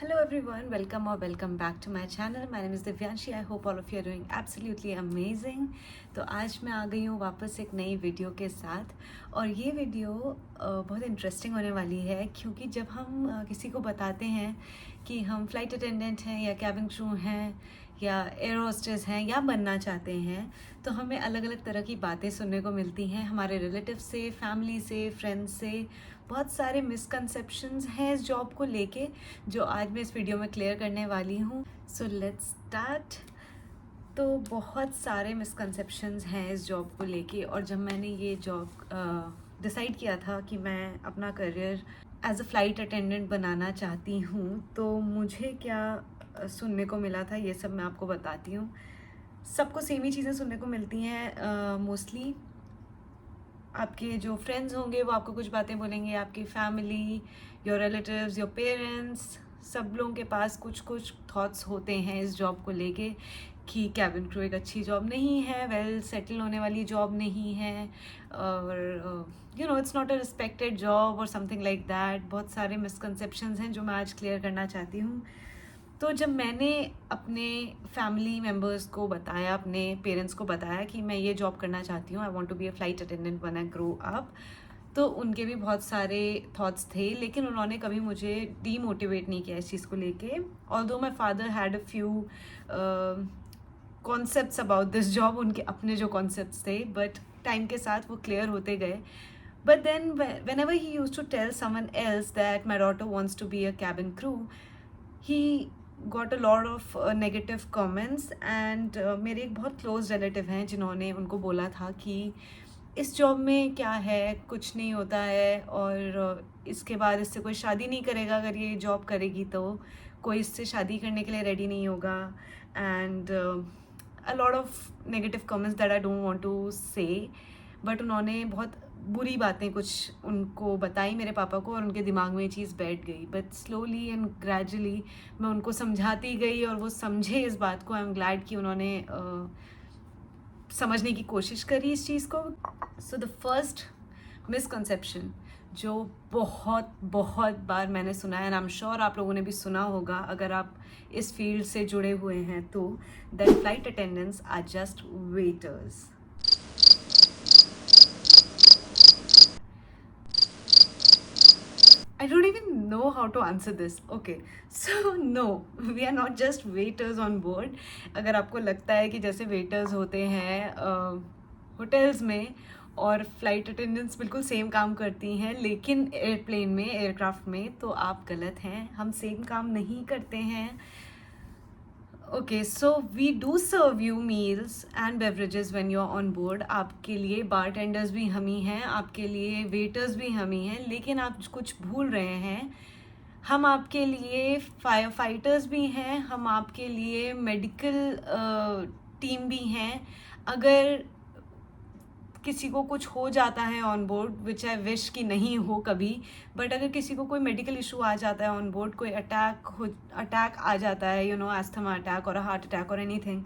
Hello everyone, welcome or welcome back to my channel. My name is Divyanshi. I hope all of you are doing absolutely amazing. तो आज मैं आ गई हूँ वापस एक नई वीडियो के साथ और ये वीडियो बहुत इंटरेस्टिंग होने वाली है क्योंकि जब हम किसी को बताते हैं कि हम फ़्लाइट अटेंडेंट हैं या कैबिन क्रू हैं या एयर होस्टेस हैं या बनना चाहते हैं तो हमें अलग अलग तरह की बातें सुनने को मिलती हैं हमारे रिलेटिव से, फैमिली से, फ्रेंड्स से। बहुत सारे मिसकंसेप्शंस हैं इस जॉब को लेके जो आज मैं इस वीडियो में क्लियर करने वाली हूँ। So let's start. तो बहुत सारे मिसकंसेप्शंस हैं इस जॉब को लेके और जब मैंने ये जॉब डिसाइड किया था कि मैं अपना career as a flight attendant बनाना चाहती हूँ तो मुझे क्या सुनने को मिला था ये सब मैं आपको बताती हूँ। सबको सेम ही चीज़ें सुनने को मिलती हैं मोस्टली। आपके जो फ्रेंड्स होंगे वो आपको कुछ बातें बोलेंगे, आपकी family, your relatives, your parents, सब लोगों के पास कुछ कुछ थॉट्स होते हैं इस जॉब को लेके कि कैबिन क्रू एक अच्छी जॉब नहीं है, वेल सेटल होने वाली जॉब नहीं है और it's not a respected job और समथिंग लाइक दैट। बहुत सारे मिसकंसेप्शंस हैं जो मैं आज क्लियर करना चाहती हूँ। तो जब मैंने अपने फैमिली मेम्बर्स को बताया, अपने पेरेंट्स को बताया कि मैं ये जॉब करना चाहती हूँ, I want to be a flight attendant when I grow up, तो उनके भी बहुत सारे थॉट्स थे लेकिन उन्होंने कभी मुझे डीमोटिवेट नहीं किया इस चीज़ को लेके। Although my father had a few concepts about this job, उनके अपने जो कॉन्सेप्ट्स थे, बट टाइम के साथ वो क्लियर होते गए। But then whenever he used to tell someone else that my daughter wants to be a cabin crew, he got a lot of negative comments and मेरे एक बहुत क्लोज रिलेटिव हैं जिन्होंने उनको बोला था कि इस जॉब में क्या है, कुछ नहीं होता है और इसके बाद इससे कोई शादी नहीं करेगा, अगर ये जॉब करेगी तो कोई इससे शादी करने के लिए रेडी नहीं होगा and a lot of negative comments that I don't want to say. But उन्होंने बहुत बुरी बातें कुछ उनको बताई मेरे पापा को और उनके दिमाग में ये चीज़ बैठ गई। बट स्लोली एंड ग्रेजुअली मैं उनको समझाती गई और वो समझे इस बात को। आई एम ग्लैड कि उन्होंने समझने की कोशिश करी इस चीज़ को। सो द फर्स्ट मिसकंसेप्शन जो बहुत बहुत बार मैंने सुना है एंड आई एम श्योर आप लोगों ने भी सुना होगा अगर आप इस फील्ड से जुड़े हुए हैं, तो that flight attendants are just waiters. I don't even know how to answer this. Okay, so no, we are not just waiters on board. अगर आपको लगता है कि जैसे वेटर्स होते हैं होटल्स में और फ्लाइट अटेंडेंट्स बिल्कुल सेम काम करती हैं लेकिन एयरप्लेन में, एयरक्राफ्ट में, तो आप गलत हैं। हम सेम काम नहीं करते हैं। Okay, so we do serve you meals and beverages when you are on board. आपके लिए बार टेंडर्स भी हम ही हैं, आपके लिए वेटर्स भी हम ही हैं, लेकिन आप कुछ भूल रहे हैं। हम आपके लिए फायर फाइटर्स भी हैं, हम आपके लिए मेडिकल टीम भी हैं। अगर किसी को कुछ हो जाता है on board, which I wish कि नहीं हो कभी, बट अगर किसी को कोई मेडिकल इशू आ जाता है ऑन बोर्ड, कोई अटैक आ जाता है, एस्थमा अटैक और हार्ट अटैक और एनीथिंग,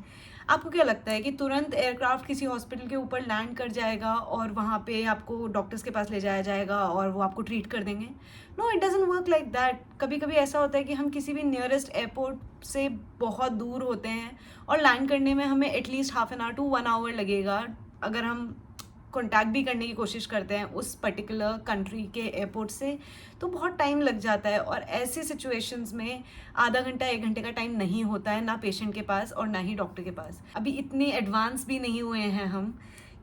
आपको क्या लगता है कि तुरंत एयरक्राफ्ट किसी हॉस्पिटल के ऊपर लैंड कर जाएगा और वहाँ पे आपको डॉक्टर्स के पास ले जाया जाएगा और वो आपको ट्रीट कर देंगे? No, it doesn't work like that. कभी कभी ऐसा होता है कि हम किसी भी नियरेस्ट एयरपोर्ट से बहुत दूर होते हैं और लैंड करने में हमें at least half an hour to 1 hour लगेगा। अगर हम कॉन्टैक्ट भी करने की कोशिश करते हैं उस पर्टिकुलर कंट्री के एयरपोर्ट से, तो बहुत टाइम लग जाता है और ऐसी सिचुएशंस में आधा घंटा 1 घंटे का टाइम नहीं होता है, ना पेशेंट के पास और ना ही डॉक्टर के पास। अभी इतनी एडवांस भी नहीं हुए हैं हम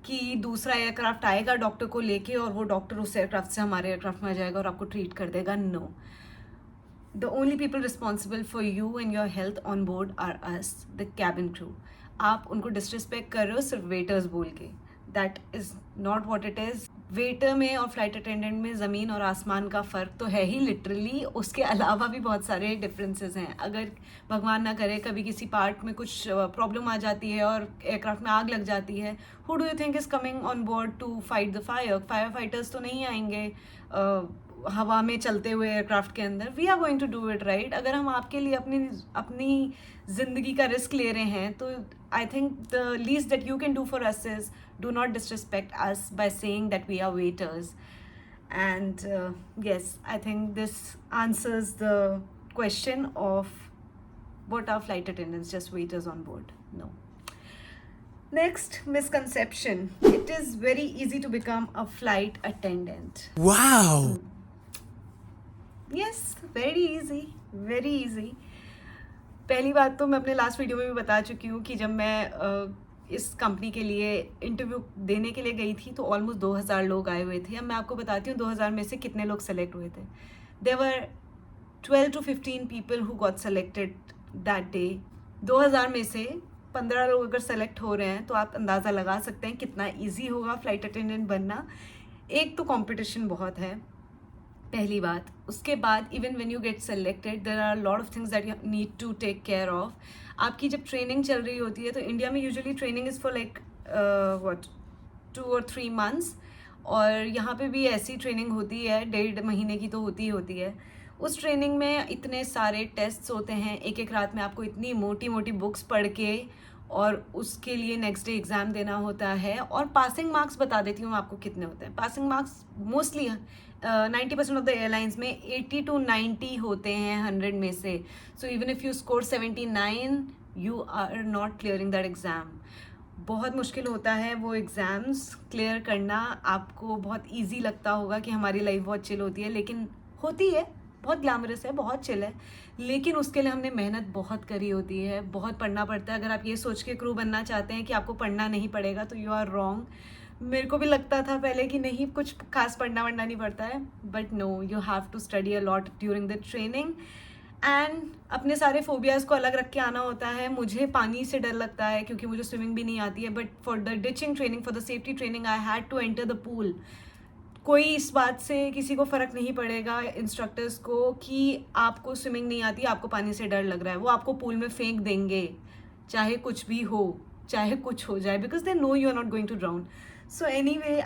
कि दूसरा एयरक्राफ्ट आएगा डॉक्टर को लेके और वो डॉक्टर उस एयरक्राफ्ट से हमारे एयरक्राफ्ट में आ जाएगा और आपको ट्रीट कर देगा। No, the only people responsible for you and your health on board are us, the cabin crew. आप उनको डिसरिस्पेक्ट कर रहे हो सिर्फ वेटर्स बोल के। That is not what it is. Waiter में और फ्लाइट अटेंडेंट में ज़मीन और आसमान का फ़र्क तो है ही लिटरली, उसके अलावा भी बहुत सारे डिफरेंसेस हैं। अगर भगवान ना करे कभी किसी पार्ट में कुछ प्रॉब्लम आ जाती है और एयरक्राफ्ट में आग लग जाती है, who do you think is coming on board to fight the fire? Fire fighters तो नहीं आएंगे हवा में चलते हुए एयरक्राफ्ट के अंदर। We are going to do it right. अगर हम आपके लिए अपनी ज़िंदगी का रिस्क ले रहे हैं तो I think the least that you can do for us is do not disrespect us by saying that we are waiters. And yes, I think this answers the question of what are flight attendants, just waiters on board. No. Next misconception: it is very easy to become a flight attendant. Wow. Yes, very easy, very easy. पहली बात तो मैं अपने last video में भी बता चुकी हूँ कि जब मैं इस कंपनी के लिए इंटरव्यू देने के लिए गई थी तो ऑलमोस्ट 2000 लोग आए हुए थे. अब मैं आपको बताती हूँ 2000 में से कितने लोग सेलेक्ट हुए थे. There were 12 to 15 people who got selected that day. 2000 में से 15 लोग अगर सेलेक्ट हो रहे हैं तो आप अंदाज़ा लगा सकते हैं कितना ईजी होगा फ़्लाइट अटेंडेंट बनना. एक तो कंपटीशन बहुत है, पहली बात. उसके बाद even when you get selected there are lot of things that you need to take care of. आपकी जब ट्रेनिंग चल रही होती है तो इंडिया में usually training is for like what 2 or 3 months, और यहाँ पे भी ऐसी ट्रेनिंग होती है 1.5 महीने की तो होती ही होती है. उस ट्रेनिंग में इतने सारे टेस्ट्स होते हैं, एक एक रात में आपको इतनी मोटी मोटी बुक्स पढ़ के और उसके लिए नेक्स्ट डे एग्ज़ाम देना होता है. और पासिंग मार्क्स बता देती हूँ आपको कितने होते हैं. Passing marks mostly 90% of the airlines में 80 to 90 होते हैं 100 में से. So even if you score 79 you are not clearing that exam. बहुत मुश्किल होता है वो एग्ज़ाम्स क्लियर करना. आपको बहुत इजी लगता होगा कि हमारी लाइफ बहुत चिल होती है, लेकिन होती है, बहुत ग्लैमरस है, बहुत चिल है, लेकिन उसके लिए हमने मेहनत बहुत करी होती है, बहुत पढ़ना पड़ता है. अगर आप ये सोच के क्रू बनना चाहते हैं कि आपको पढ़ना नहीं पड़ेगा तो यू आर रॉन्ग. मेरे को भी लगता था पहले कि नहीं, कुछ खास पढ़ना वढ़ना नहीं पड़ता है, but no, you have to study a lot during the training. And अपने सारे फोबियाज़ को अलग रख के आना होता है. मुझे पानी से डर लगता है क्योंकि मुझे स्विमिंग भी नहीं आती है, but for the ditching training, for the safety training, I had to enter the pool. कोई इस बात से किसी को फ़र्क नहीं पड़ेगा इंस्ट्रक्टर्स को कि आपको स्विमिंग नहीं आती, आपको पानी से डर लग रहा है. वो आपको पूल में फेंक देंगे चाहे कुछ भी हो, चाहे कुछ हो जाए, because they know you are not going to drown. So anyway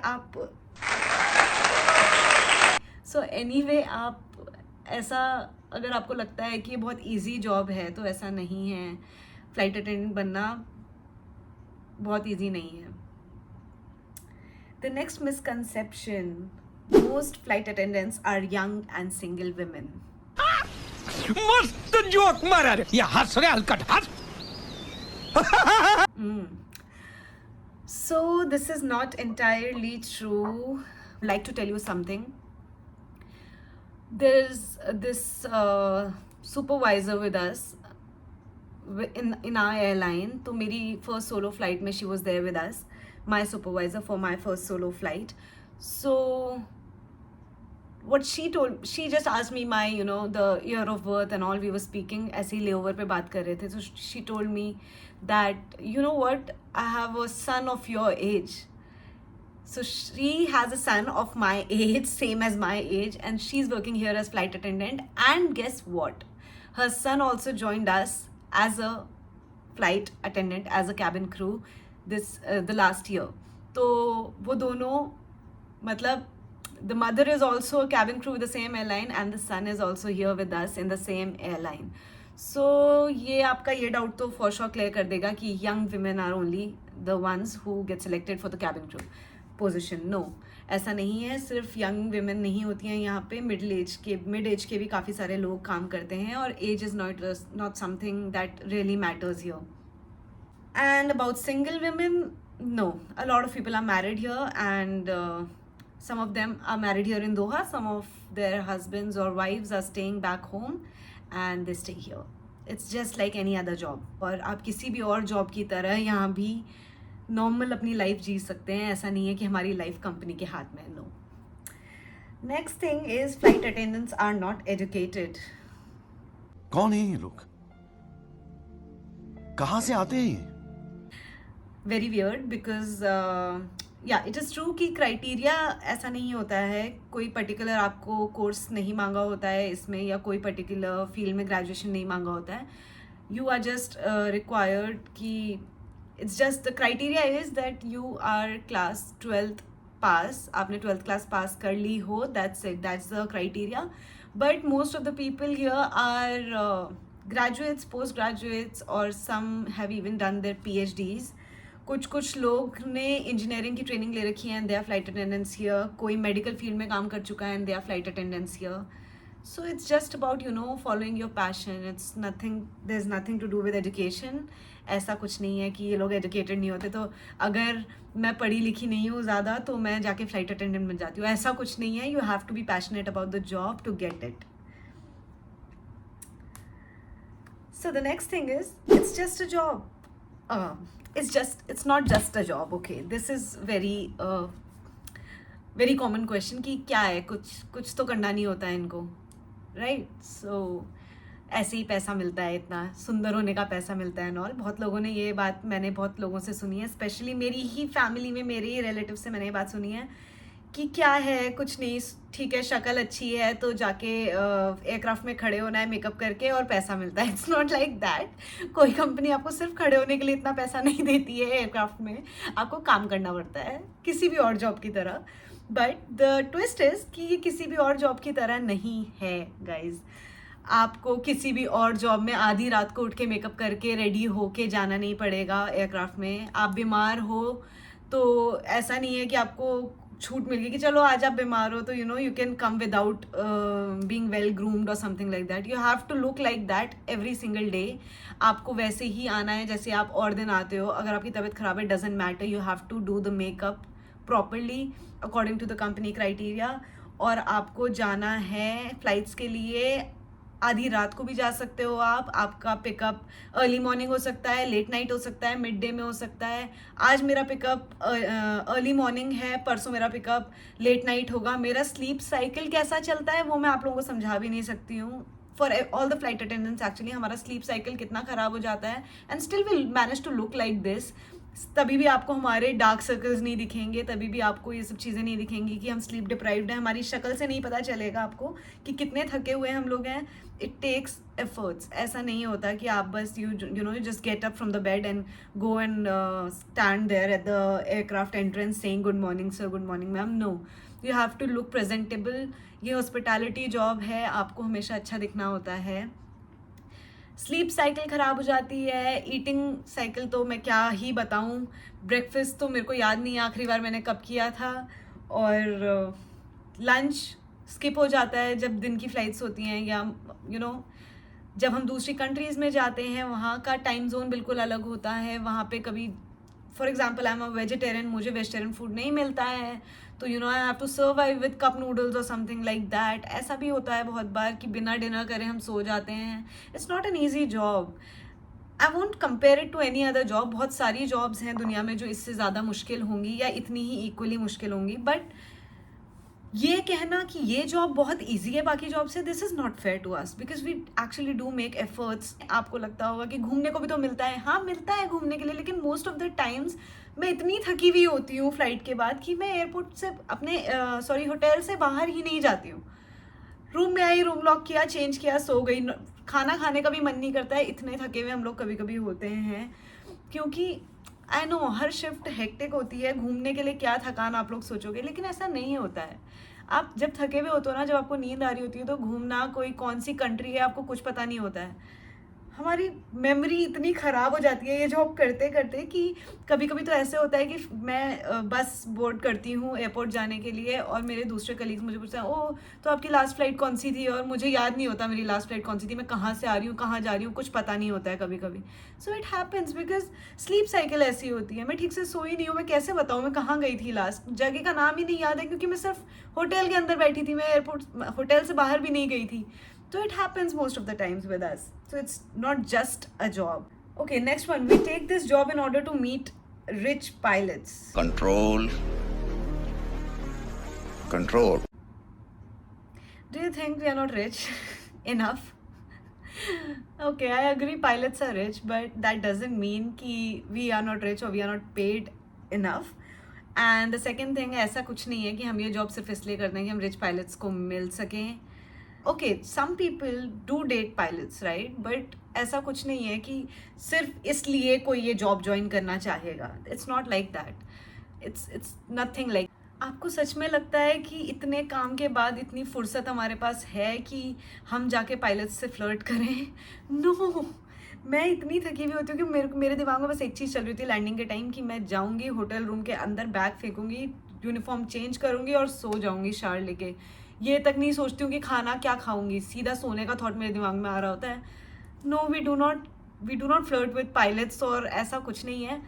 आप ऐसा, अगर आपको लगता है कि ये बहुत इजी जॉब है तो ऐसा नहीं है. फ़्लाइट अटेंडेंट बनना बहुत इजी नहीं है. The next misconception: most flight attendants are young and single women. मस्त जोक मारा रे. या हंस रे हलकट हंस. So this is not entirely true. I'd like to tell you something. There's this supervisor with us in our airline. तो मेरी first solo flight में she was there with us, my supervisor for my first solo flight. So what she told, she just asked me my, you know, the year of birth and all. We were speaking, ऐसे ही layover पे बात कर रहे थे. So she told me that, you know what, I have a son of your age. So she has a son of my age, same as my age, and she's working here as flight attendant. And guess what? Her son also joined us as a flight attendant, as a cabin crew, the last year. तो वो दोनों, मतलब the mother is also a cabin crew with the same airline and the son is also here with us in the same airline. So ये आपका ये doubt तो for sure clear कर देगा कि young women are only the ones who get selected for the cabin crew position. No, ऐसा नहीं है. सिर्फ यंग वेमेन नहीं होती हैं यहाँ पे, मिड एज के भी काफ़ी सारे लोग काम करते हैं, और age is not something that really matters here. And about single women, no, a lot of people are married here, and some of them are married here in Doha. Some of their husbands or wives are staying back home and they stay here. It's just like any other job. और आप किसी भी और job की तरह यहाँ भी normal अपनी लाइफ जी सकते हैं. ऐसा नहीं है कि हमारी लाइफ कंपनी के हाथ में. No. Next thing is flight attendants are not educated. कौन है ये लोग, कहाँ से आते हैं? Very weird, because yeah it is true कि क्राइटेरिया ऐसा नहीं होता है. कोई पर्टिकुलर आपको कोर्स नहीं मांगा होता है इसमें, या कोई पर्टिकुलर फील्ड में ग्रेजुएशन नहीं मांगा होता है. यू आर जस्ट रिक्वायर्ड कि it's just the criteria is that you are class 12th पास, आपने 12th क्लास पास कर ली हो, that's it, that's the criteria. But most of the people here are graduates, post graduates, और some have even done their PhDs. कुछ लोग ने engineering की ट्रेनिंग ले रखी है and they are flight attendants here. कोई मेडिकल फील्ड में काम कर चुका है and they are flight attendants here. So it's just about, following your passion. There's nothing to do with education. ऐसा कुछ नहीं है कि ये लोग educated नहीं होते, तो अगर मैं पढ़ी लिखी नहीं हूँ ज़्यादा तो मैं जाके फ्लाइट अटेंडेंट बन जाती हूँ, ऐसा कुछ नहीं है. You have to be passionate about the job to get it. So the next thing is, it's just a job. It's not just a job. Okay, this is very common question कि क्या है, कुछ तो करना नहीं होता है इनको, राइट? सो ऐसे ही पैसा मिलता है, इतना सुंदर होने का पैसा मिलता है एंड ऑल. बहुत लोगों ने ये बात, मैंने बहुत लोगों से सुनी है, स्पेशली मेरी ही फैमिली में, मेरे ही रिलेटिव से मैंने ये बात सुनी है कि क्या है, कुछ नहीं, ठीक है, शक्ल अच्छी है तो जाके एयरक्राफ्ट में खड़े होना है मेकअप करके और पैसा मिलता है. It's not like that. कोई कंपनी आपको सिर्फ खड़े होने के लिए इतना पैसा नहीं देती है एयरक्राफ्ट में, आपको काम करना पड़ता है किसी भी और जॉब की तरह. बट द ट्विस्ट इज़ कि ये किसी भी और जॉब की तरह नहीं है गाइज. आपको किसी भी और जॉब में आधी रात को उठ के मेकअप करके रेडी होके जाना नहीं पड़ेगा एयरक्राफ्ट में. आप बीमार हो तो ऐसा नहीं है कि आपको छूट मिल गई कि चलो आज आप बीमार हो तो you can come without being well groomed और something like that. You have to look like that every single day. आपको वैसे ही आना है जैसे आप और दिन आते हो. अगर आपकी तबीयत ख़राब है, doesn't matter, you have to do the makeup properly according to the company criteria. और आपको जाना है फ्लाइट्स के लिए, आधी रात को भी जा सकते हो आप. आपका पिकअप अर्ली मॉर्निंग हो सकता है, लेट नाइट हो सकता है, मिड डे में हो सकता है. आज मेरा पिकअप अर्ली मॉर्निंग है, परसों मेरा पिकअप लेट नाइट होगा. मेरा स्लीप साइकिल कैसा चलता है वो मैं आप लोगों को समझा भी नहीं सकती हूँ. For all the flight attendants actually हमारा स्लीप साइकिल कितना ख़राब हो जाता है and still will manage to look like this. तभी भी आपको हमारे डार्क सर्कल्स नहीं दिखेंगे, तभी भी आपको ये सब चीज़ें नहीं दिखेंगी कि हम स्लीप डिप्राइव्ड हैं. हमारी शक्ल से नहीं पता चलेगा आपको कि कितने थके हुए हम लोग हैं. It takes efforts. ऐसा नहीं होता कि आप बस you know just get up from the bed and go and stand there at the aircraft entrance saying good morning sir, good morning ma'am. No, you have to look presentable. ये hospitality job है, आपको हमेशा अच्छा दिखना होता है. Sleep cycle ख़राब हो जाती है. ईटिंग साइकिल तो मैं क्या ही बताऊँ. ब्रेकफास्ट तो मेरे को याद नहीं है आखिरी बार मैंने कब किया था. और लंच स्किप हो जाता है जब दिन की फ़्लाइट्स होती हैं, या जब हम दूसरी कंट्रीज़ में जाते हैं वहाँ का टाइम जोन बिल्कुल अलग होता है. वहाँ पे कभी for example I am a vegetarian, मुझे वेजिटेरियन फूड नहीं मिलता है तो I have to survive with cup noodles और समथिंग लाइक दैट. ऐसा भी होता है बहुत बार कि बिना डिनर करे हम सो जाते हैं. It's not an easy job. I won't compare it to any other job. बहुत सारी जॉब्स हैं दुनिया में जो इससे ज़्यादा मुश्किल होंगी या इतनी ही इक्वली मुश्किल होंगी. बट ये कहना कि ये जॉब बहुत इजी है बाकी जॉब से, this is not fair to us because we actually do make efforts. आपको लगता होगा कि घूमने को भी तो मिलता है. हाँ, मिलता है घूमने के लिए, लेकिन मोस्ट ऑफ द टाइम्स मैं इतनी थकी हुई होती हूँ फ्लाइट के बाद कि मैं एयरपोर्ट से होटल से बाहर ही नहीं जाती हूँ. रूम में आई, रूम लॉक किया, चेंज किया, सो गई. खाना खाने का भी मन नहीं करता है, इतने थके हुए हम लोग कभी कभी होते हैं. क्योंकि I know her shift hectic होती है. घूमने के लिए क्या थकान आप लोग सोचोगे, लेकिन ऐसा नहीं होता है. आप जब थके हुए होते हो ना, जब आपको नींद आ रही होती है तो घूमना, कोई कौन सी कंट्री है आपको कुछ पता नहीं होता है. हमारी मेमोरी इतनी ख़राब हो जाती है ये जॉब करते करते कि कभी कभी तो ऐसे होता है कि मैं बस बोर्ड करती हूँ एयरपोर्ट जाने के लिए और मेरे दूसरे कलीग्स मुझे पूछते हैं, ओह तो आपकी लास्ट फ़्लाइट कौन सी थी, और मुझे याद नहीं होता मेरी लास्ट फ़्लाइट कौन सी थी, मैं कहाँ से आ रही हूँ, कहाँ जा रही हूँ, कुछ पता नहीं होता है कभी कभी. So it happens because sleep cycle ऐसी होती है. मैं ठीक से सोई नहीं हूँ, मैं कैसे बताऊँ मैं कहाँ गई थी लास्ट. जगह का नाम ही नहीं याद है क्योंकि मैं सिर्फ होटल के अंदर बैठी थी, मैं एयरपोर्ट होटल से बाहर भी नहीं गई थी. So it happens most of the times with us. So it's not just a job. Okay, next one. We take this job in order to meet rich pilots. Control. Do you think we are not rich enough? Okay, I agree pilots are rich, but that doesn't mean कि we are not rich or we are not paid enough. And the second thing, ऐसा कुछ नहीं है कि हम ये job सिर्फ इसलिए करते हैं कि हम रिच पायलट्स को मिल सकें. Okay, some people do date pilots, right, but ऐसा कुछ नहीं है कि सिर्फ इसलिए कोई ये जॉब ज्वाइन करना चाहेगा. It's not like that. It's nothing like. आपको सच में लगता है कि इतने काम के बाद इतनी फुर्सत हमारे पास है कि हम जाके पायलट्स से फ्लर्ट करें? नो. मैं इतनी थकी हुई होती हूँ कि मेरे दिमाग में बस एक चीज़ चल रही थी लैंडिंग के टाइम कि मैं जाऊँगी होटल रूम के अंदर, बैग फेंकूँगी, यूनिफॉर्म चेंज करूँगी और सो जाऊँगी शावर लेके. ये तक नहीं सोचती हूँ कि खाना क्या खाऊंगी, सीधा सोने का थॉट मेरे दिमाग में आ रहा होता है. No, we do not flirt with pilots और ऐसा कुछ नहीं है.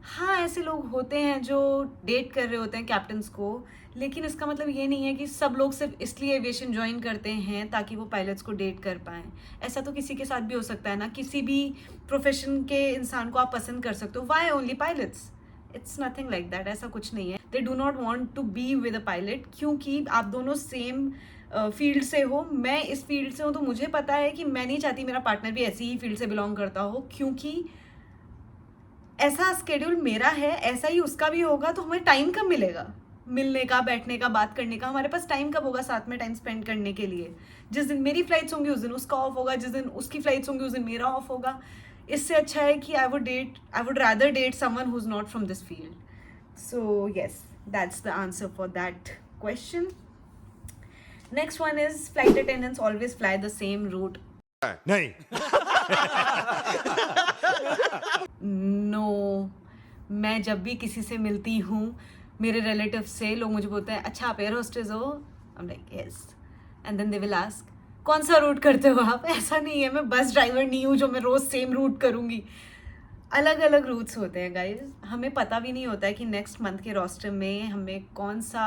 हाँ, ऐसे लोग होते हैं जो डेट कर रहे होते हैं कैप्टन्स को, लेकिन इसका मतलब ये नहीं है कि सब लोग सिर्फ इसलिए एविएशन ज्वाइन करते हैं ताकि वो पायलट्स को डेट कर पाएँ. ऐसा तो किसी के साथ भी हो सकता है ना, किसी भी प्रोफेशन के इंसान को आप पसंद कर सकते हो. Why only pilots? It's nothing like that. ऐसा कुछ नहीं है. They do not want to be with a pilot क्योंकि आप दोनों सेम फील्ड से हो. मैं इस फील्ड से हूँ तो मुझे पता है कि मैं नहीं चाहती मेरा पार्टनर भी ऐसी ही फील्ड से बिलोंग करता हो, क्योंकि ऐसा स्केड्यूल मेरा है, ऐसा ही उसका भी होगा. तो हमें टाइम कब मिलेगा मिलने का, बैठने का, बात करने का? हमारे पास टाइम कब होगा साथ में टाइम स्पेंड करने के लिए? जिस दिन मेरी फ्लाइट्स होंगी उस दिन उसका ऑफ होगा, जिस दिन उसकी फ्लाइट्स होंगी उस दिन मेरा ऑफ होगा. इससे अच्छा है कि I would rather date someone who is not from this field. So yes, that's the answer for that question. Next one is flight attendants always fly the same route. नहीं. नो, मैं जब भी किसी से मिलती हूँ, मेरे रिलेटिव से, लोग मुझे बोलते हैं अच्छा आप एयर होस्टेस हो. I am like yes. And then they will ask कौन सा रूट करते हो आप? ऐसा नहीं है, मैं बस ड्राइवर नहीं हूँ जो मैं रोज़ सेम रूट करूँगी. अलग अलग रूट्स होते हैं गाइज. हमें पता भी नहीं होता है कि नेक्स्ट मंथ के रोस्टर में हमें कौन सा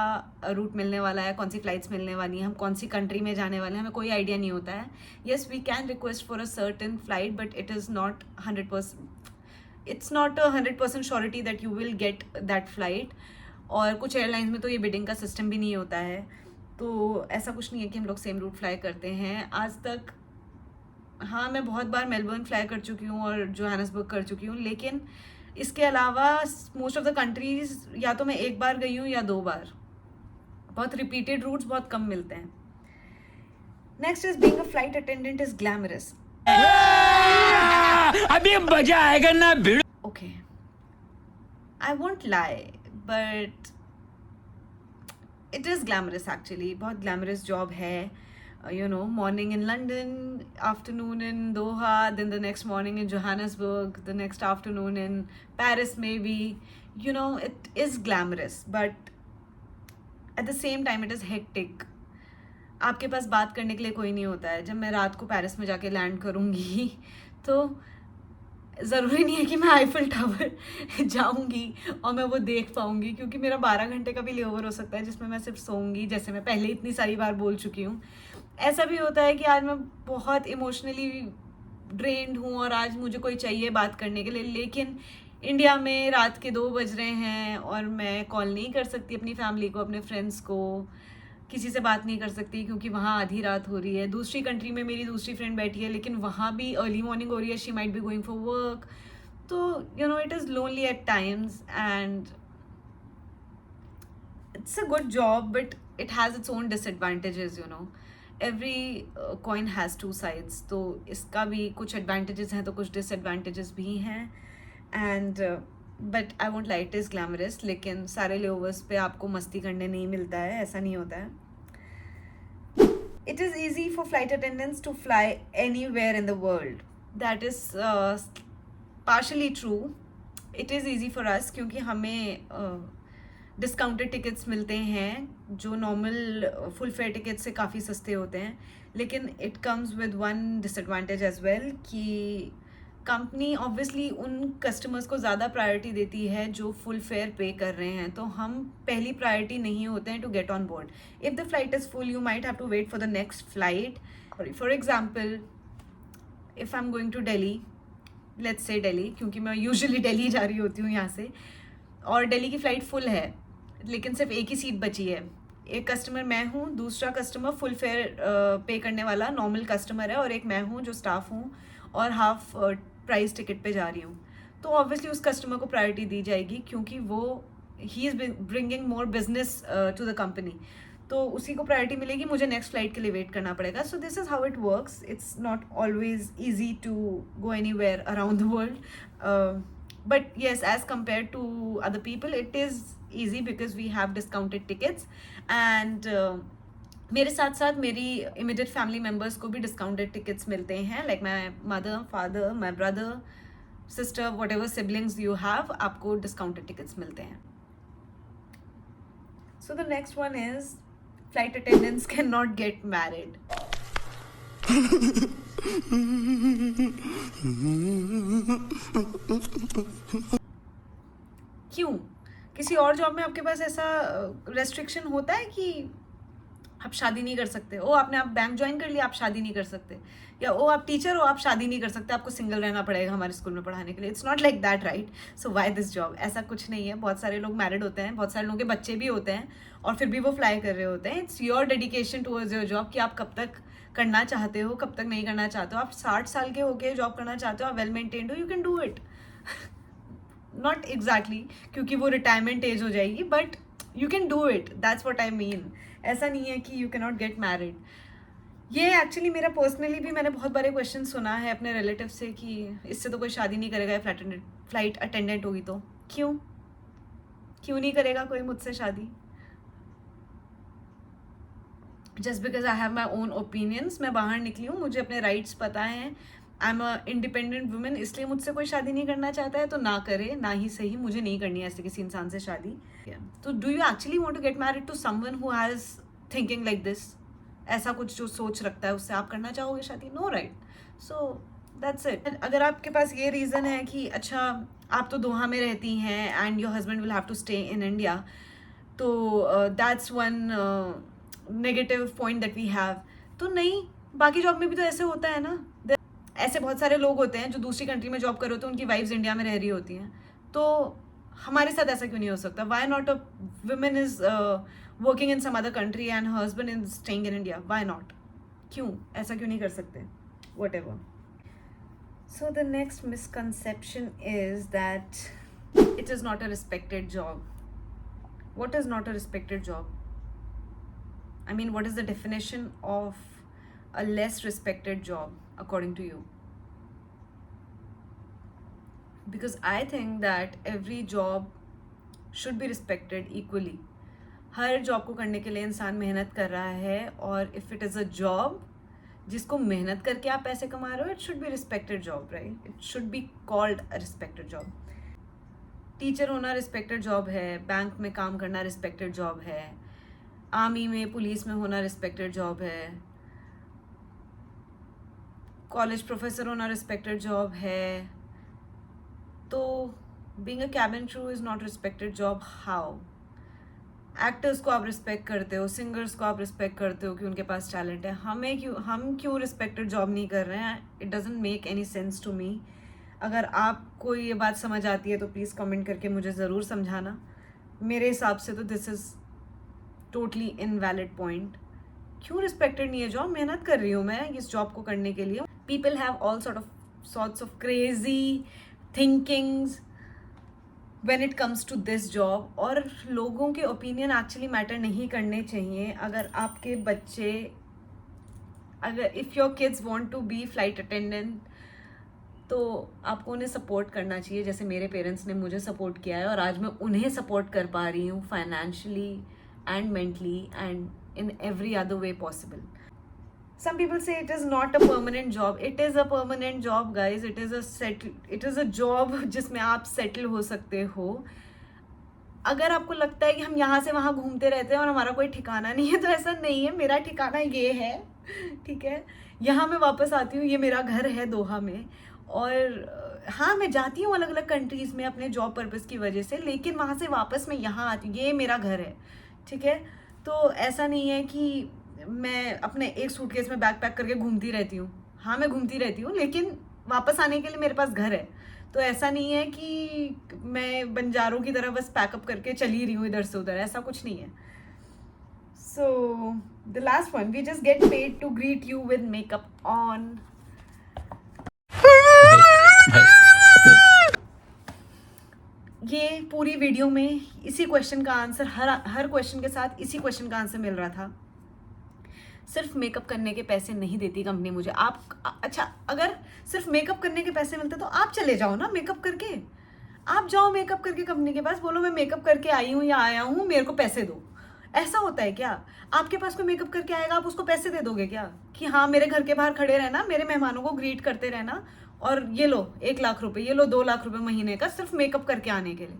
रूट मिलने वाला है, कौन सी फ्लाइट्स मिलने वाली हैं, हम कौन सी कंट्री में जाने वाले हैं, हमें कोई आइडिया नहीं होता है. Yes, we can request for a certain flight but it is not 100%. It's not 100% surety that you will get that flight. और कुछ एयरलाइंस में तो ये बिडिंग का सिस्टम भी नहीं होता है. तो ऐसा कुछ नहीं है कि हम लोग सेम रूट फ्लाई करते हैं आज तक. हाँ, मैं बहुत बार मेलबर्न फ्लाई कर चुकी हूँ और जोहान्सबर्ग कर चुकी हूँ, लेकिन इसके अलावा मोस्ट ऑफ द कंट्रीज या तो मैं एक बार गई हूँ या 2 बार. बहुत रिपीटेड रूट्स बहुत कम मिलते हैं. Next is being a flight attendant is glamorous. अभी मजा आएगा ना भिड़. Okay, I won't lie, but it is glamorous actually. बहुत glamorous job है. You know, morning in London, afternoon in Doha, then the next morning in Johannesburg, the next afternoon in Paris maybe. You know, it is glamorous, but at the same time it is hectic. आपके पास बात करने के लिए कोई नहीं होता है. जब मैं रात को पेरिस में जाके लैंड करूँगी तो ज़रूरी नहीं है कि मैं आईफिल टावर जाऊंगी और मैं वो देख पाऊंगी, क्योंकि मेरा 12 घंटे का भी लेओवर हो सकता है जिसमें मैं सिर्फ सोऊंगी, जैसे मैं पहले इतनी सारी बार बोल चुकी हूँ. ऐसा भी होता है कि आज मैं बहुत इमोशनली ड्रेन्ड हूँ और आज मुझे कोई चाहिए बात करने के लिए, लेकिन इंडिया में रात के 2 बज रहे हैं और मैं कॉल नहीं कर सकती अपनी फैमिली को, अपने फ्रेंड्स को, किसी से बात नहीं कर सकती क्योंकि वहाँ आधी रात हो रही है. दूसरी कंट्री में मेरी दूसरी फ्रेंड बैठी है लेकिन वहाँ भी अर्ली मॉर्निंग हो रही है. She might be going for work. तो you know, it is lonely at times and it's a good job but it has its own disadvantages. You know, every coin has 2 sides. तो इसका भी कुछ advantages हैं तो कुछ disadvantages भी हैं. And but I won't lie, it is glamorous. लेकिन सारे लेओवर्स पे आपको मस्ती करने नहीं मिलता है, ऐसा नहीं होता है. It is easy for flight attendants to fly anywhere in the world. That is partially true. It is easy for us क्योंकि हमें डिस्काउंटेड टिकट्स मिलते हैं जो नॉर्मल फुल फेयर टिकट से काफ़ी सस्ते होते हैं. लेकिन it comes with one disadvantage as well कि कंपनी ऑब्वियसली उन कस्टमर्स को ज़्यादा प्रायोरिटी देती है जो फुल फेयर पे कर रहे हैं. तो हम पहली प्रायोरिटी नहीं होते हैं to get on board. If the flight is full you might have to wait for the next flight. For example, if I am going to Delhi, let's say Delhi, क्योंकि मैं यूजुअली दिल्ली जा रही होती हूँ यहाँ से, और दिल्ली की फ़्लाइट फुल है लेकिन सिर्फ एक ही सीट बची है. एक कस्टमर मैं हूँ, दूसरा कस्टमर फुल फेयर पे करने वाला नॉर्मल कस्टमर है, और एक मैं हूँ जो स्टाफ हूँ और हाफ प्राइस टिकट पे जा रही हूँ. तो ऑब्वियसली उस कस्टमर को प्रायोरिटी दी जाएगी क्योंकि वो ही is bringing more business to the company. तो उसी को प्रायोरिटी मिलेगी, मुझे नेक्स्ट फ्लाइट के लिए वेट करना पड़ेगा. So this is how it works. It's not always easy to go anywhere around the world. But yes, as compared to other people, it is easy because we have discounted tickets. And मेरे साथ साथ मेरी immediate family members को भी discounted tickets मिलते हैं. Like my mother, father, my brother, sister, whatever siblings you have, आपको discounted tickets मिलते हैं. So the next one is flight attendants cannot get married. क्यों? किसी और जॉब में आपके पास ऐसा रेस्ट्रिक्शन होता है कि आप शादी नहीं कर सकते? ओ आपने आप बैंक ज्वाइन कर लिया, आप शादी नहीं कर सकते? या ओ आप टीचर हो, आप शादी नहीं कर सकते, आपको सिंगल रहना पड़ेगा हमारे स्कूल में पढ़ाने के लिए? It's not like that, right? So why this job? ऐसा कुछ नहीं है. बहुत सारे लोग मैरिड होते हैं, बहुत सारे लोगों के बच्चे भी होते हैं और फिर भी वो फ्लाई कर रहे होते हैं. It's your dedication towards your job कि आप कब तक करना चाहते हो, कब तक नहीं करना चाहते हो. आप 60 साल के होके जॉब करना चाहते हो, आप वेल मेंटेन्ड हो, you can do it. Not exactly क्योंकि वो रिटायरमेंट एज हो जाएगी, but you can do it. That's what I mean. ऐसा नहीं है कि you can not get married. ये एक्चुअली मेरा पर्सनली भी मैंने बहुत बारे क्वेश्चन सुना है अपने रिलेटिव से कि इससे तो कोई शादी नहीं करेगा, फ्लाइट अटेंडेंट होगी तो. क्यों नहीं करेगा कोई मुझसे शादी? Just because I have my own opinions. मैं बाहर निकली हूँ, मुझे अपने राइट्स पता हैं. आई एम अ इंडिपेंडेंट वुमेन. इसलिए मुझसे कोई शादी नहीं करना चाहता है तो ना करे, ना ही सही. मुझे नहीं करनी है ऐसे किसी इंसान से शादी. तो do you actually want to get married to someone who has thinking like this? ऐसा कुछ जो सोच रखता है उससे आप करना चाहोगे शादी? No, right? So that's it. अगर आपके पास ये रीज़न है कि अच्छा आप तो दोहा में रहती हैं and your husband will have to stay in India, तो that's one negative point that we have. तो नहीं, बाकी जॉब में भी तो ऐसे होता है ना. ऐसे बहुत सारे लोग होते हैं जो दूसरी कंट्री में जॉब कर रहे होते हैं, उनकी वाइफ्स इंडिया में रह रही होती हैं. तो हमारे साथ ऐसा क्यों नहीं हो सकता? Why not a women is working in some other country and her husband is staying in India? Why not? क्यों ऐसा क्यों नहीं कर सकते? Whatever. So the next misconception is that it is not a respected job. What is not a respected job? I mean, what is the definition of a less respected job according to you? Because I think that every job should be respected equally. Her job को करने के लिए इंसान मेहनत कर रहा है, और if it is a job जिसको मेहनत करके आप पैसे कमा रहे हो, it should be respected job, right? It should be called a respected job. Teacher होना respected job है, बैंक में काम करना respected job है, आर्मी में पुलिस में होना रिस्पेक्टेड जॉब है, कॉलेज प्रोफेसर होना रिस्पेक्टेड जॉब है. तो being a cabin crew is not respected job. How? Actors को आप रिस्पेक्ट करते हो, सिंगर्स को आप रिस्पेक्ट करते हो कि उनके पास टैलेंट है. हम क्यों रिस्पेक्टेड जॉब नहीं कर रहे हैं? It doesn't make any sense to me. अगर आपको ये बात समझ आती है तो प्लीज़ कमेंट करके मुझे ज़रूर समझाना. मेरे हिसाब से तो this is totally invalid point. क्यों रिस्पेक्टेड नहीं है जॉब? मेहनत कर रही हूँ मैं इस जॉब को करने के लिए. People have all sorts of crazy thinkings when it comes to this job. और लोगों के ओपिनियन एक्चुअली मैटर नहीं करने चाहिए. अगर आपके बच्चे, अगर if your kids want to be flight attendant, तो आपको उन्हें सपोर्ट करना चाहिए जैसे मेरे पेरेंट्स ने मुझे सपोर्ट किया है, और आज मैं उन्हें सपोर्ट कर पा रही हूँ financially and mentally and in every other way possible. Some people say it is not a permanent job. It is a permanent job, guys. It is a job जिसमें आप settle हो सकते हो. अगर आपको लगता है कि हम यहाँ से वहाँ घूमते रहते हैं और हमारा कोई ठिकाना नहीं है, तो ऐसा नहीं है. मेरा ठिकाना ये है, ठीक है? यहाँ मैं वापस आती हूँ, ये मेरा घर है दोहा में. और हाँ, मैं जाती हूँ अलग अलग कंट्रीज़ में अपने जॉब पर्पज़ की वजह से, लेकिन वहाँ से वापस मैं यहाँ आती हूँ. ये मेरा घर है, ठीक है? तो ऐसा नहीं है कि मैं अपने एक सूटकेस में बैग पैक करके घूमती रहती हूँ. हाँ, मैं घूमती रहती हूँ, लेकिन वापस आने के लिए मेरे पास घर है. तो ऐसा नहीं है कि मैं बंजारों की तरह बस पैकअप करके चली रही हूँ इधर से उधर. ऐसा कुछ नहीं है. So the last one, we just get paid to greet you with makeup on. ये पूरी वीडियो में इसी क्वेश्चन का आंसर, हर क्वेश्चन के साथ इसी क्वेश्चन का आंसर मिल रहा था. सिर्फ मेकअप करने के पैसे नहीं देती कंपनी मुझे. आप अच्छा, अगर सिर्फ मेकअप करने के पैसे मिलते तो आप चले जाओ ना मेकअप करके. आप जाओ मेकअप करके कंपनी के पास, बोलो मैं मेकअप करके आई हूँ या आया हूँ, मेरे को पैसे दो. ऐसा होता है क्या? आपके पास कोई मेकअप करके आएगा, आप उसको पैसे दे दोगे क्या कि हाँ मेरे घर के बाहर खड़े रहना, मेरे मेहमानों को ग्रीट करते रहना, और ये लो 1 लाख रुपए, ये लो 2 लाख रुपए महीने का सिर्फ मेकअप करके आने के लिए?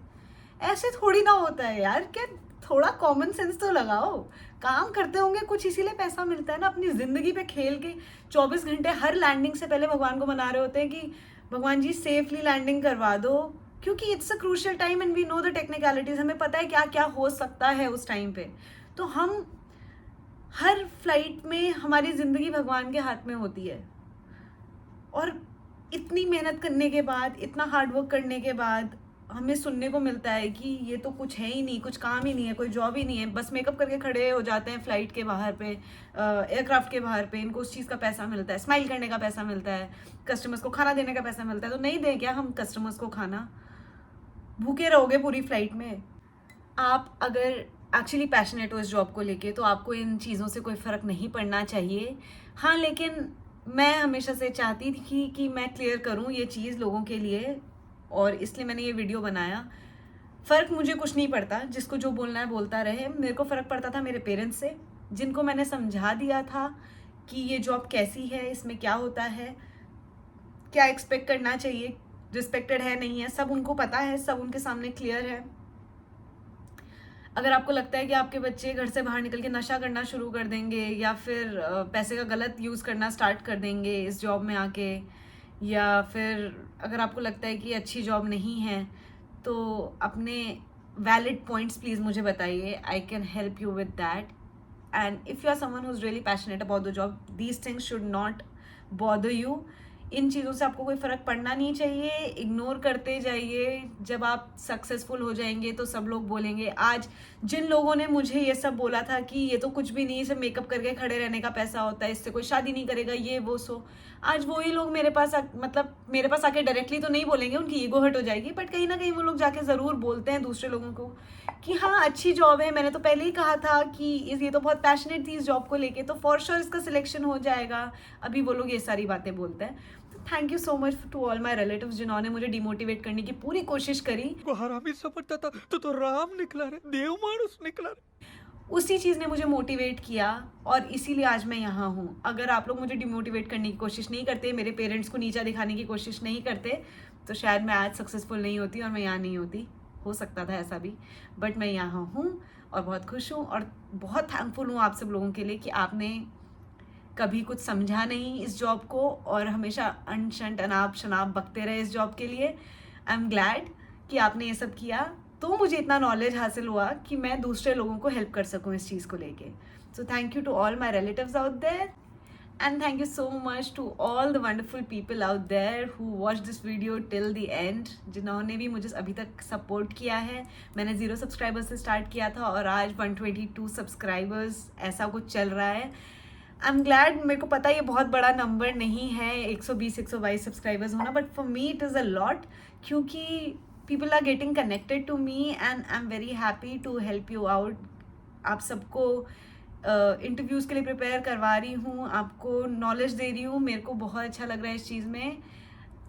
ऐसे थोड़ी ना होता है यार. क्या थोड़ा कॉमन सेंस तो लगाओ. काम करते होंगे कुछ, इसीलिए पैसा मिलता है ना। अपनी ज़िंदगी पे खेल के 24 घंटे हर लैंडिंग से पहले भगवान को मना रहे होते हैं कि भगवान जी सेफली लैंडिंग करवा दो, क्योंकि it's a crucial time and we know the technicalities. हमें पता है क्या क्या हो सकता है उस टाइम पे। तो हम हर फ्लाइट में, हमारी ज़िंदगी भगवान के हाथ में होती है। और इतनी मेहनत करने के बाद, इतना हार्ड वर्क करने के बाद हमें सुनने को मिलता है कि ये तो कुछ है ही नहीं, कुछ काम ही नहीं है, कोई जॉब ही नहीं है, बस मेकअप करके खड़े हो जाते हैं फ्लाइट के बाहर पे, एयरक्राफ्ट के बाहर पे, इनको उस चीज़ का पैसा मिलता है, स्माइल करने का पैसा मिलता है, कस्टमर्स को खाना देने का पैसा मिलता है। तो नहीं दें क्या हम कस्टमर्स को खाना? भूखे रहोगे पूरी फ्लाइट में? आप अगर एक्चुअली पैशनेट हो इस जॉब को लेके तो आपको इन चीज़ों से कोई फ़र्क नहीं पड़ना चाहिए। हाँ, लेकिन मैं हमेशा से चाहती थी कि मैं क्लियर करूँ ये चीज़ लोगों के लिए, और इसलिए मैंने ये वीडियो बनाया। फ़र्क मुझे कुछ नहीं पड़ता, जिसको जो बोलना है बोलता रहे। मेरे को फ़र्क पड़ता था मेरे पेरेंट्स से, जिनको मैंने समझा दिया था कि ये जॉब कैसी है, इसमें क्या होता है, क्या एक्सपेक्ट करना चाहिए, रिस्पेक्टेड है नहीं है, सब उनको पता है, सब उनके सामने क्लियर है। अगर आपको लगता है कि आपके बच्चे घर से बाहर निकल के नशा करना शुरू कर देंगे या फिर पैसे का गलत यूज़ करना स्टार्ट कर देंगे इस जॉब में आके, या फिर अगर आपको लगता है कि अच्छी जॉब नहीं है, तो अपने वैलिड पॉइंट्स प्लीज़ मुझे बताइए। I can help you with that. And if you are someone who is really passionate about the job, these things should not bother you. इन चीज़ों से आपको कोई फ़र्क पड़ना नहीं चाहिए, इग्नोर करते जाइए। जब आप सक्सेसफुल हो जाएंगे तो सब लोग बोलेंगे। आज जिन लोगों ने मुझे ये सब बोला था कि ये तो कुछ भी नहीं, सिर्फ मेकअप करके खड़े रहने का पैसा होता है, इससे कोई शादी नहीं करेगा, ये वो सो, आज वही लोग मेरे पास मेरे पास आके डायरेक्टली तो नहीं बोलेंगे, उनकी ईगो हर्ट हो जाएगी, बट कहीं ना कहीं वो लोग जाके ज़रूर बोलते हैं दूसरे लोगों को कि हाँ अच्छी जॉब है, मैंने तो पहले ही कहा था कि ये तो बहुत पैशनेट थी इस जॉब को लेके, तो फॉर श्योर इसका सिलेक्शन हो जाएगा। अभी वो लोग ये सारी बातें बोलते हैं। Thank you so much to all my relatives जिन्होंने मुझे डिमोटिवेट करने की पूरी कोशिश करी। को हरामी समझता था तो राम निकला रे, देव मानुस निकला रे। उसी चीज़ ने मुझे मोटिवेट किया और इसीलिए आज मैं यहाँ हूँ। अगर आप लोग मुझे डिमोटिवेट करने की कोशिश नहीं करते, मेरे पेरेंट्स को नीचा दिखाने की कोशिश नहीं करते, तो शायद मैं आज सक्सेसफुल नहीं होती और मैं यहाँ नहीं होती। हो सकता था ऐसा भी, बट मैं यहाँ हूँ और बहुत खुश हूँ और बहुत थैंकफुल हूँ आप सब लोगों के लिए कि आपने कभी कुछ समझा नहीं इस जॉब को और हमेशा अनशंट अनाप शनाप बकते रहे इस जॉब के लिए। आई एम ग्लैड कि आपने ये सब किया, तो मुझे इतना नॉलेज हासिल हुआ कि मैं दूसरे लोगों को हेल्प कर सकूं इस चीज़ को लेके। So thank you to all my relatives out there and thank you so much to all the wonderful people out there who watch this video till the end, जिन्होंने भी मुझे अभी तक सपोर्ट किया है। मैंने 0 सब्सक्राइबर्स से स्टार्ट किया था और आज 122 सब्सक्राइबर्स, ऐसा कुछ चल रहा है। I am glad. मेरे को पता है ये बहुत बड़ा नंबर नहीं है 120-122 सब्सक्राइबर्स होना, but for me it is a lot, क्योंकि people are getting connected to me and I am very happy to help you out. आप सबको इंटरव्यूज़ के लिए प्रिपेयर करवा रही हूँ, आपको नॉलेज दे रही हूँ, मेरे को बहुत अच्छा लग रहा है इस चीज़ में।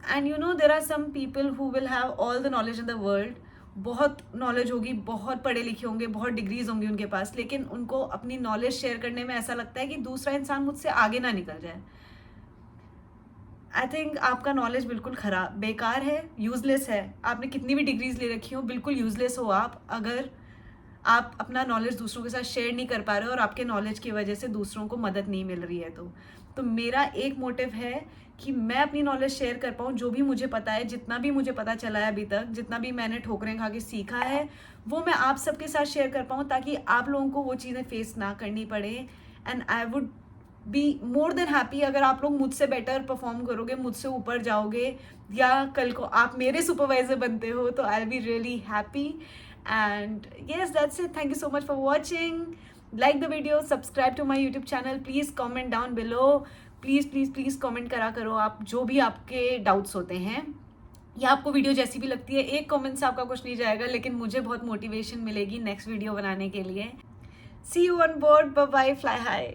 And you know there are some people who will have all the knowledge in the world, बहुत नॉलेज होगी, बहुत पढ़े लिखे होंगे, बहुत डिग्रीज होंगी उनके पास, लेकिन उनको अपनी नॉलेज शेयर करने में ऐसा लगता है कि दूसरा इंसान मुझसे आगे ना निकल जाए। आई थिंक आपका नॉलेज बिल्कुल खराब, बेकार है, यूजलेस है। आपने कितनी भी डिग्रीज ले रखी हो, बिल्कुल यूजलेस हो आप, अगर आप अपना नॉलेज दूसरों के साथ शेयर नहीं कर पा रहे हो और आपके नॉलेज की वजह से दूसरों को मदद नहीं मिल रही है। तो मेरा एक मोटिव है कि मैं अपनी नॉलेज शेयर कर पाऊँ, जो भी मुझे पता है, जितना भी मुझे पता चला है अभी तक, जितना भी मैंने ठोकरें खा के सीखा है, वो मैं आप सबके साथ शेयर कर पाऊँ, ताकि आप लोगों को वो चीज़ें फेस ना करनी पड़े। And I would be more than happy अगर आप लोग मुझसे बेटर परफॉर्म करोगे, मुझसे ऊपर जाओगे, या कल को आप मेरे सुपरवाइजर बनते हो, तो I will be really happy. And yes, that's it. Thank you so much for watching. Like the video, subscribe to my YouTube channel. Please comment down below. Please comment करा करो आप जो भी आपके डाउट्स होते हैं, या आपको वीडियो जैसी भी लगती है। एक कमेंट से आपका कुछ नहीं जाएगा, लेकिन मुझे बहुत मोटिवेशन मिलेगी नेक्स्ट वीडियो बनाने के लिए। See you on board. Bye bye. Fly high.